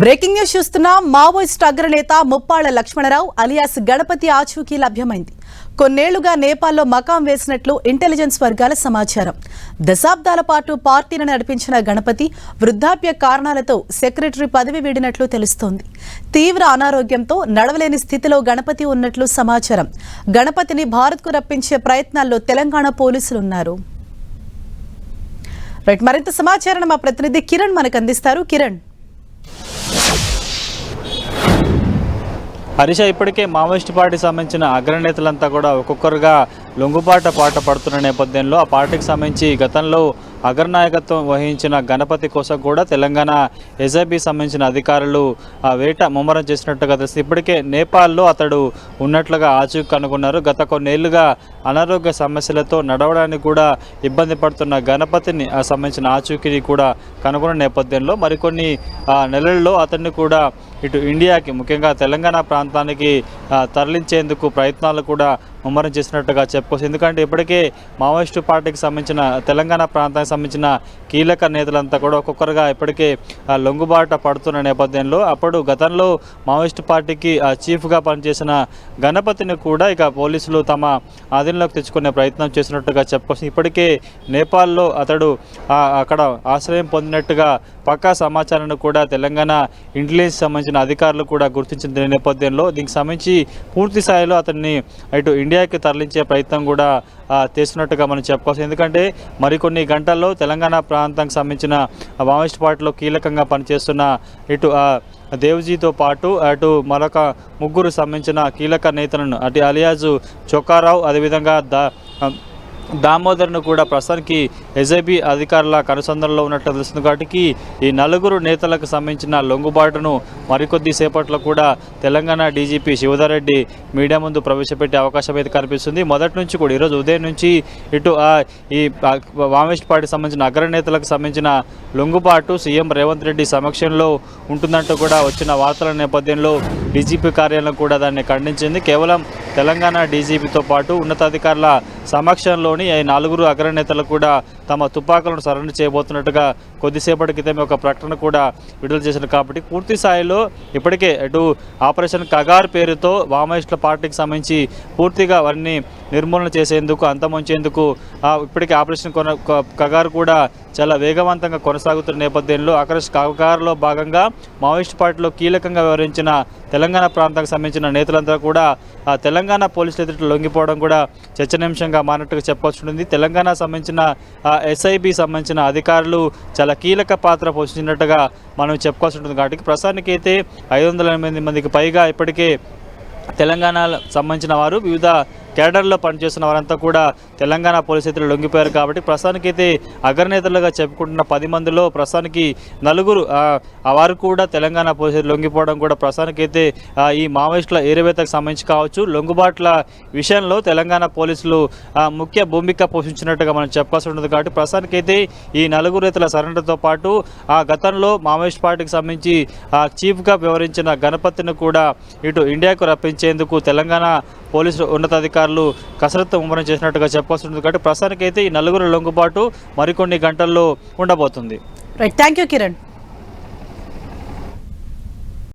Breaking news చూస్తున్న Maoist అగ్రనేత Muppalla Lakshmanarao alias Ganapati ఆచూకీ లభ్యమైంది. కొన్నేళ్లుగా నేపాల్లో మకాం వేసినట్లు ఇంటెలిజెన్స్ వర్గాల సమాచారం. దశాబ్దాల పాటు పార్టీని నడిపించిన గణపతి వృద్ధాప్య కారణాలతో సెక్రటరీ పదవి వీడినట్లు తెలుస్తోంది. తీవ్ర అనారోగ్యంతో నడవలేని స్థితిలో గణపతి ఉన్నట్లు సమాచారం. గణపతిని భారత్కు రప్పించే ప్రయత్నాల్లో తెలంగాణ పోలీసులున్నారు. మరింత సమాచారం మా ప్రతినిధి కిరణ్ మనకు అందిస్తారు. కిరణ్, హరీష, ఇప్పటికే మావోయిస్ట్ పార్టీకి సంబంధించిన అగ్రనేతలంతా కూడా ఒక్కొక్కరుగా లొంగుబాట పాట పడుతున్న నేపథ్యంలో ఆ పార్టీకి సంబంధించి గతంలో అగ్రనాయకత్వం వహించిన గణపతి కోసం కూడా తెలంగాణ ఎస్ఐబి సంబంధించిన అధికారులు ఆ వేట ముమ్మరం చేసినట్టుగా తెలుస్తుంది. ఇప్పటికే నేపాల్లో అతడు ఉన్నట్లుగా ఆచూకీ కనుగొన్నారు. గత కొన్నేళ్లుగా అనారోగ్య సమస్యలతో నడవడానికి కూడా ఇబ్బంది పడుతున్న గణపతిని సంబంధించిన ఆచూకీని కూడా కనుగొన్న నేపథ్యంలో మరికొన్ని నెలల్లో అతన్ని కూడా ఇటు ఇండియాకి, ముఖ్యంగా తెలంగాణ ప్రాంతానికి తరలించేందుకు ప్రయత్నాలు కూడా ముమ్మరం చేసినట్టుగా చెప్పుకోవచ్చు. ఎందుకంటే ఇప్పటికే మావోయిస్టు పార్టీకి సంబంధించిన తెలంగాణ ప్రాంతానికి సంబంధించిన కీలక నేతలంతా కూడా ఒక్కొక్కరుగా ఇప్పటికే లొంగుబాట పడుతున్న నేపథ్యంలో అప్పుడు గతంలో మావోయిస్టు పార్టీకి చీఫ్గా పనిచేసిన గణపతిని కూడా ఇక పోలీసులు తమ ఆధీనంలోకి తెచ్చుకునే ప్రయత్నం చేసినట్టుగా చెప్పుకోవచ్చు. ఇప్పటికే నేపాల్లో అతడు అక్కడ ఆశ్రయం పొందినట్టుగా పక్కా సమాచారాన్ని కూడా తెలంగాణ ఇంటెలిజెన్స్ సంబంధించిన అధికారులు కూడా గుర్తించిన నేపథ్యంలో దీనికి సంబంధించి పూర్తి స్థాయిలో అతన్ని ఇటు ఇండియాకి తరలించే ప్రయత్నం కూడా చేస్తున్నట్టుగా మనం చెప్పుకోవచ్చు. ఎందుకంటే మరికొన్ని గంటల్లో తెలంగాణ ప్రాంతానికి సంబంధించిన మావోయిస్ట్ పార్టీలో కీలకంగా పనిచేస్తున్న ఇటు దేవ్జీతో పాటు అటు మరొక ముగ్గురు సంబంధించిన కీలక నేతలను అటు అలియాజు చొక్కారావు, అదేవిధంగా దామోదర్ను కూడా ప్రస్తుతానికి ఎస్ఐబి అధికారుల కనుసంధానంలో ఉన్నట్లు తెలుస్తుంది. కాబట్టి ఈ నలుగురు నేతలకు సంబంధించిన లొంగుబాటును మరికొద్ది సేపట్లో కూడా తెలంగాణ డీజీపీ శివధర్ రెడ్డి మీడియా ముందు ప్రవేశపెట్టే అవకాశం అయితే కనిపిస్తుంది. మొదటి నుంచి కూడా ఈరోజు ఉదయం నుంచి ఇటు ఈ మావోయిస్ట్ పార్టీకి సంబంధించిన అగ్రనేతలకు సంబంధించిన లొంగుబాటు సీఎం రేవంత్ రెడ్డి సమక్షంలో ఉంటుందంటూ కూడా వచ్చిన వార్తల నేపథ్యంలో డీజీపీ కార్యాలయం కూడా దాన్ని ఖండించింది. కేవలం తెలంగాణ డీజీపీతో పాటు ఉన్నతాధికారుల సమక్షంలోని ఈ నలుగురు అగ్రనేతలు కూడా తమ తుపాకులను సరెండర్ చేయబోతున్నట్టుగా కొద్దిసేపటి క్రితమే ఒక ప్రకటన కూడా విడుదల చేశారు. కాబట్టి పూర్తి స్థాయిలో ఇప్పటికే అటు ఆపరేషన్ కగార్ పేరుతో మావోయిస్టుల పార్టీకి సంబంధించి పూర్తిగా వారిని నిర్మూలన చేసేందుకు, అంతమొంచేందుకు ఇప్పటికే ఆపరేషన్ కగార్ కూడా చాలా వేగవంతంగా కొనసాగుతున్న నేపథ్యంలో ఆపరేషన్ కగార్లో భాగంగా మావోయిస్ట్ పార్టీలో కీలకంగా వ్యవహరించిన తెలంగాణ ప్రాంతానికి సంబంధించిన నేతలంతా కూడా తెలంగాణ పోలీసుల ఎదుట లొంగిపోవడం కూడా చర్చనీయాంశంగా మారినట్టుగా చెప్పవచ్చుంది. తెలంగాణ సంబంధించిన ఎస్ఐబి సంబంధించిన అధికారులు చాలా కీలక పాత్ర పోషించినట్టుగా మనం చెప్పుకోవాల్సి ఉంటుంది. కాబట్టి ప్రస్తుతానికి అయితే 508 మందికి పైగా ఇప్పటికే తెలంగాణ సంబంధించిన వారు వివిధ కేడర్లో పనిచేస్తున్న వారంతా కూడా తెలంగాణ పోలీసులు లొంగిపోయారు. కాబట్టి ప్రస్తుతానికైతే అగ్రనేతలుగా చెప్పుకుంటున్న 10 మందిలో ప్రస్తుతానికి నలుగురు వారు కూడా తెలంగాణ పోలీసులు లొంగిపోవడం కూడా ప్రస్తుతానికైతే ఈ మావోయిస్టుల ఏరివేతకు సంబంధించి కావచ్చు, లొంగుబాట్ల విషయంలో తెలంగాణ పోలీసులు ముఖ్య భూమిక పోషించినట్టుగా మనం చెప్పాల్సి ఉంటుంది. కాబట్టి ప్రస్తుతానికైతే ఈ నలుగురు రైతుల సరెండర్తో పాటు గతంలో మావోయిస్ట్ పార్టీకి సంబంధించి చీఫ్గా వ్యవహరించిన గణపతిని కూడా ఇటు ఇండియాకు రప్పించేందుకు తెలంగాణ పోలీసు ఉన్నతాధికారులు కసరత్తు ముమ్మరం చేసినట్టుగా చెప్పాల్సి ఉంటుంది. కాబట్టి ప్రస్తుతానికైతే ఈ నలుగురు లొంగుబాటు మరికొన్ని గంటల్లో ఉండబోతుంది. Right, thank you Kiran.